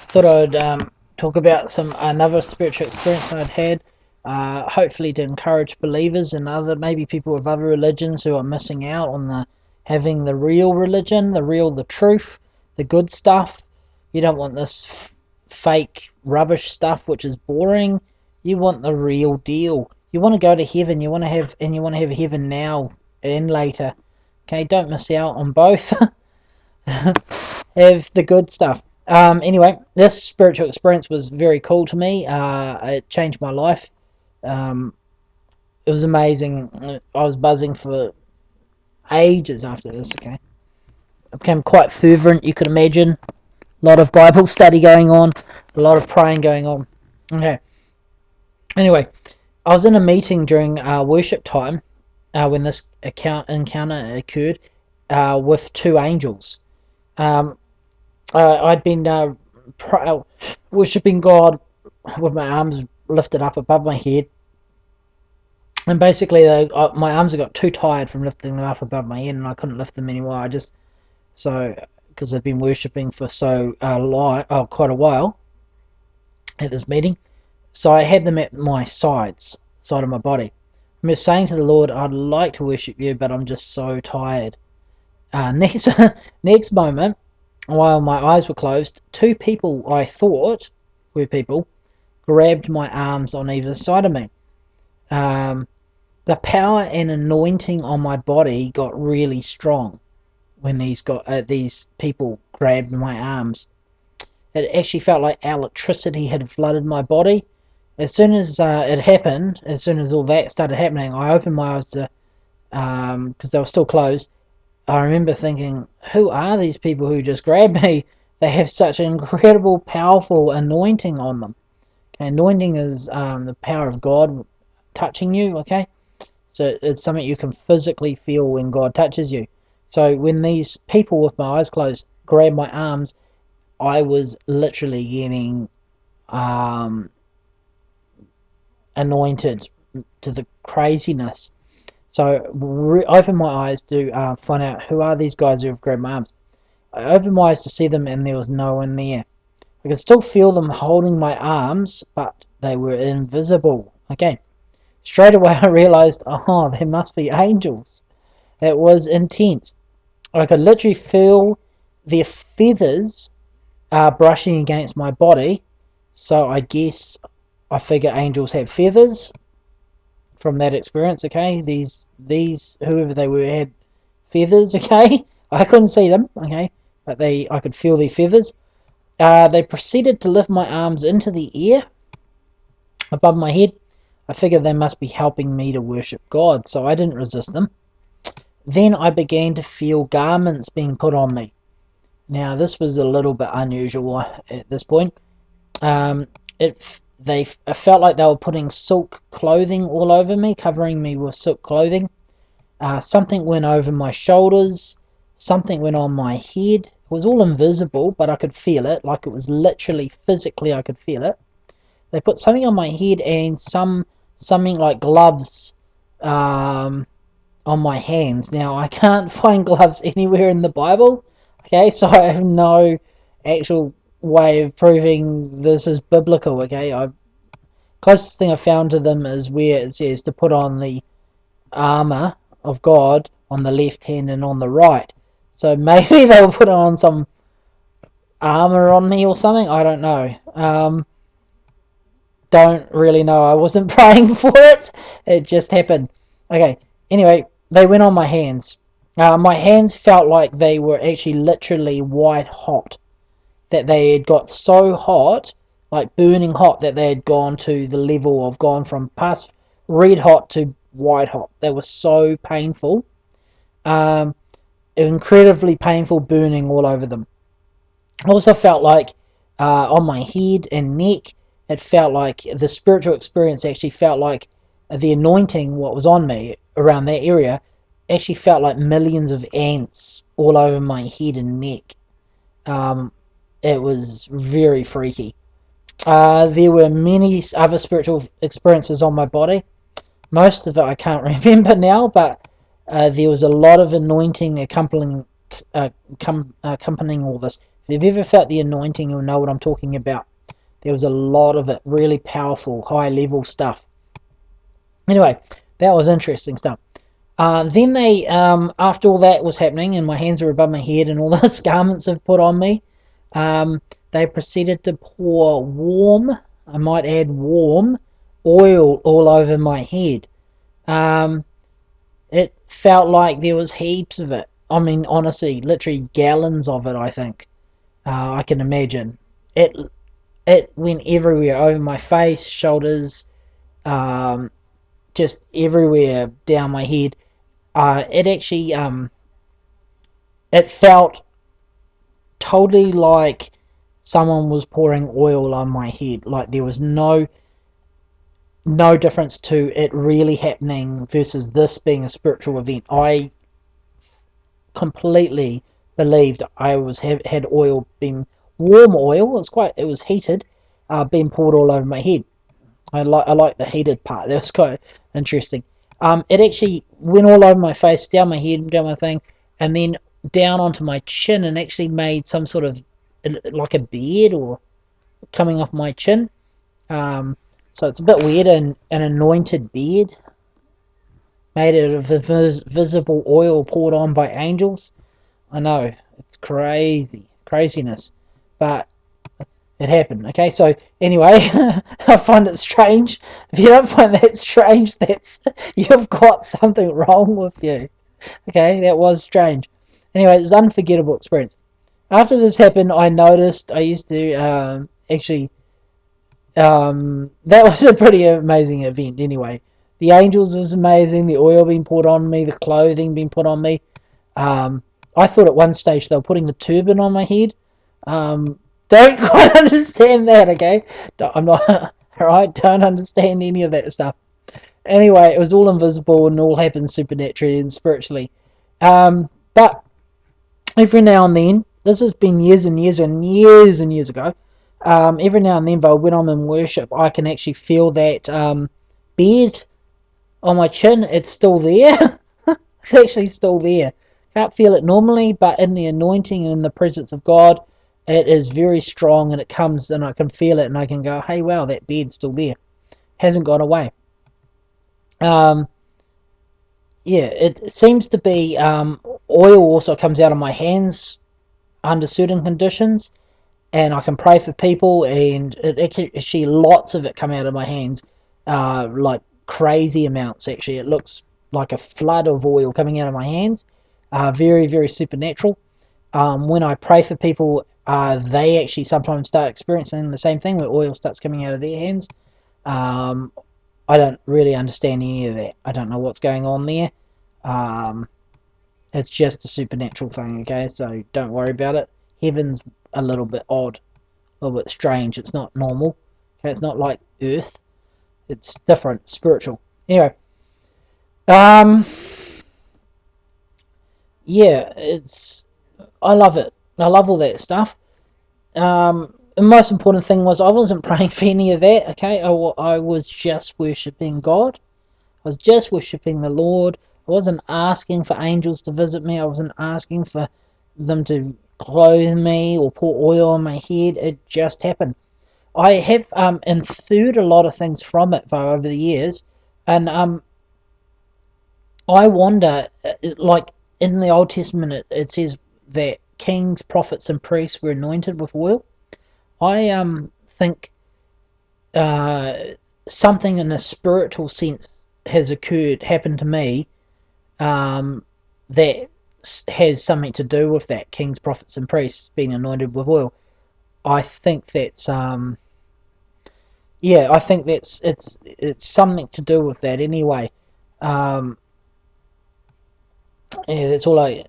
thought I'd talk about another spiritual experience I'd had, hopefully to encourage believers and other maybe people of other religions who are missing out on having the real religion, the truth, the good stuff. You don't want this fake rubbish stuff which is boring. You want the real deal. You want to go to heaven. You want to have heaven now and later. Okay, don't miss out on both. Have the good stuff. Anyway, this spiritual experience was very cool to me. It changed my life. Um, it was amazing. I was buzzing for ages after this. Okay, I became quite fervent. You could imagine. A lot of Bible study going on. A lot of praying going on. Okay. Anyway, I was in a meeting during worship time when this encounter occurred with two angels. Um, I'd been worshipping God with my arms lifted up above my head, and basically my arms got too tired from lifting them up above my head, and I couldn't lift them anymore. Because I've been worshipping for quite a while at this meeting, so I had them at my side of my body. I remember saying to the Lord, "I'd like to worship you, but I'm just so tired." Next moment, while my eyes were closed, two people I thought were people grabbed my arms on either side of me. The power and anointing on my body got really strong when these people grabbed my arms. It actually felt like electricity had flooded my body. As soon as it happened, as soon as all that started happening, I opened my eyes to because they were still closed. I remember thinking, who are these people who just grabbed me? They have such an incredible, powerful anointing on them. Okay, anointing is the power of God touching you, okay? So it's something you can physically feel when God touches you. So when these people with my eyes closed grabbed my arms, I was literally getting anointed to the craziness. So I opened my eyes to find out who are these guys who have grabbed my arms. I opened my eyes to see them, and there was no one there. I could still feel them holding my arms, but they were invisible. Okay. Straight away I realized, they must be angels. It was intense. I could literally feel their feathers brushing against my body. So I figure angels have feathers from that experience, okay? These whoever they were had feathers, okay? I couldn't see them, okay? But I could feel their feathers. They proceeded to lift my arms into the air above my head. I figured they must be helping me to worship God, so I didn't resist them. Then I began to feel garments being put on me. Now, this was a little bit unusual at this point. I felt like they were putting silk clothing all over me, covering me with silk clothing. Something went over my shoulders. Something went on my head. It was all invisible, but I could feel it. Like it was literally, physically, I could feel it. They put something on my head and something like gloves on my hands. Now, I can't find gloves anywhere in the Bible. Okay, so I have no actual way of proving this is biblical. Okay, closest thing I found to them is where it says to put on the armor of God on the left hand and on the right. So maybe they were putting on some armor on me or something. I don't know. Don't really know. I wasn't praying for it. It just happened. Okay. Anyway, they went on my hands. My hands felt like they were actually literally white hot. That they had got so hot, like burning hot, that they had gone to the level of gone from past red hot to white hot. They were so painful. Incredibly painful burning all over them. I also felt like on my head and neck, it felt like the spiritual experience actually felt like the anointing, what was on me around that area, actually felt like millions of ants all over my head and neck. It was very freaky. There were many other spiritual experiences on my body. Most of it I can't remember now, but there was a lot of anointing accompanying all this. If you've ever felt the anointing, you'll know what I'm talking about. There was a lot of it, really powerful, high level stuff. Anyway, that was interesting stuff. Then they, after all that was happening, and my hands were above my head, and all those garments have put on me, they proceeded to pour warm, I might add warm, oil all over my head. Um, it felt like there was heaps of it. I mean, honestly, literally gallons of it. I think I can imagine it. It went everywhere, over my face, shoulders, um, just everywhere down my head. It actually it felt totally like someone was pouring oil on my head. Like there was no difference to it really happening versus this being a spiritual event. I completely believed I was had oil being warm oil. It was heated, being poured all over my head. I like the heated part. That was quite interesting. It actually went all over my face, down my head, down my thing, and then down onto my chin, and actually made some sort of like a beard or coming off my chin. Um, so it's a bit weird, an anointed beard made out of visible oil poured on by angels. I know it's craziness, but it happened. Okay, so anyway, I find it strange. If you don't find that strange, that's you've got something wrong with you. Okay, that was strange. Anyway, it was an unforgettable experience. After this happened, I noticed I used to actually that was a pretty amazing event. Anyway, the angels was amazing. The oil being poured on me, the clothing being put on me. Um, I thought at one stage they were putting a turban on my head. Don't quite understand that, okay? I'm not, alright, don't understand any of that stuff. Anyway, it was all invisible and all happened supernaturally and spiritually. But every now and then, this has been years and years and years and years ago, every now and then, though, when I'm in worship, I can actually feel that beard on my chin. It's still there. It's actually still there. Can't feel it normally, but in the anointing and in the presence of God, it is very strong, and it comes and I can feel it, and I can go, hey, wow, that beard's still there. Hasn't gone away. Um, yeah, it seems to be oil also comes out of my hands under certain conditions, and I can pray for people, and it actually lots of it come out of my hands, like crazy amounts. Actually, it looks like a flood of oil coming out of my hands. Very, very supernatural. When I pray for people, they actually sometimes start experiencing the same thing, where oil starts coming out of their hands. Um, I don't really understand any of that. I don't know what's going on there. Um, it's just a supernatural thing, okay? So don't worry about it. Heaven's a little bit odd, a little bit strange. It's not normal. Okay, it's not like Earth. It's different, spiritual. Anyway, um, yeah, I love it. I love all that stuff. The most important thing was I wasn't praying for any of that. Okay, I was just worshiping God. I was just worshipping the Lord. I wasn't asking for angels to visit me. I wasn't asking for them to clothe me or pour oil on my head. It just happened. I have inferred a lot of things from it though over the years, and I wonder, like in the Old Testament, it says that kings, prophets, and priests were anointed with oil. I think uh, something in a spiritual sense happened to me, um, that has something to do with that kings, prophets, and priests being anointed with oil. I think that's yeah, I think it's something to do with that anyway. Um, yeah, that's all I.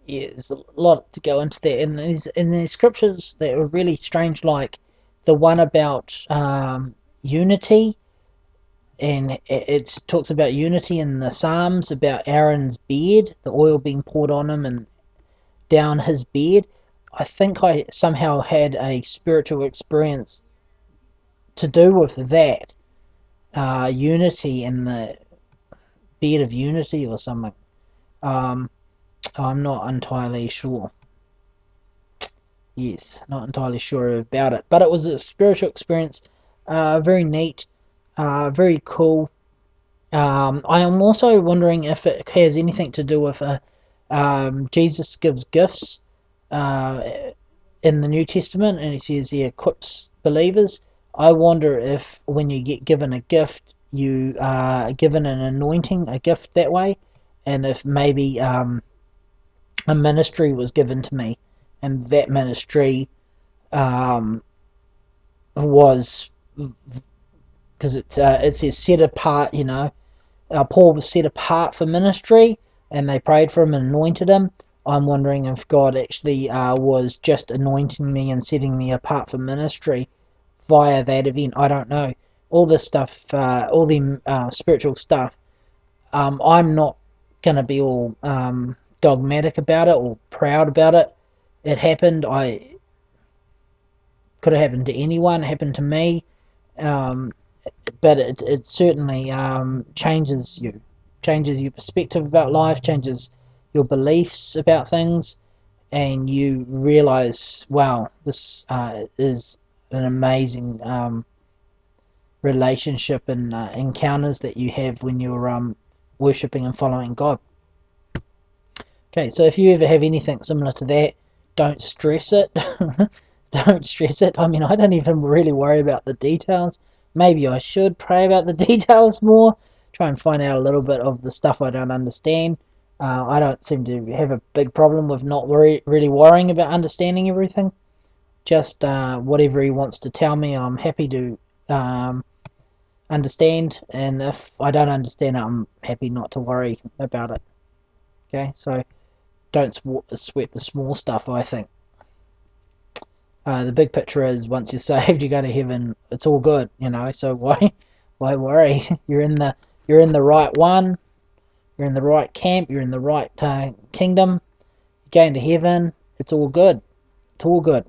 Yeah, there's a lot to go into there, and there's scriptures that are really strange, like the one about unity, and it talks about unity in the Psalms about Aaron's beard, the oil being poured on him and down his beard. I think I somehow had a spiritual experience to do with that, unity in the beard of unity or something. Um, I'm not entirely sure. Yes, not entirely sure about it, but it was a spiritual experience. Very neat, very cool. I am also wondering if it has anything to do with Jesus gives gifts uh, in the New Testament, and he says he equips believers. I wonder if when you get given a gift, you are given an anointing, a gift that way, and if maybe a ministry was given to me, and that ministry um, was because it says set apart, Paul was set apart for ministry, and they prayed for him and anointed him. I'm wondering if God actually was just anointing me and setting me apart for ministry via that event. I don't know. All this stuff, all the spiritual stuff, I'm not going to be all dogmatic about it or proud about it. It happened. I could have happened to anyone. It happened to me. Um, but it certainly changes your perspective about life, changes your beliefs about things, and you realize, wow, this is an amazing relationship and encounters that you have when you're worshipping and following God. Okay, so if you ever have anything similar to that, don't stress it. Don't stress it. I mean, I don't even really worry about the details. Maybe I should pray about the details more, try and find out a little bit of the stuff I don't understand. I don't seem to have a big problem with not really worrying about understanding everything. Just whatever he wants to tell me, I'm happy to um, understand, and if I don't understand it, I'm happy not to worry about it. Okay, so don't sweat the small stuff, I think. The big picture is once you're saved, you go to heaven. It's all good, So why worry? You're in the right one. You're in the right camp. You're in the right kingdom. You're going to heaven. It's all good. It's all good.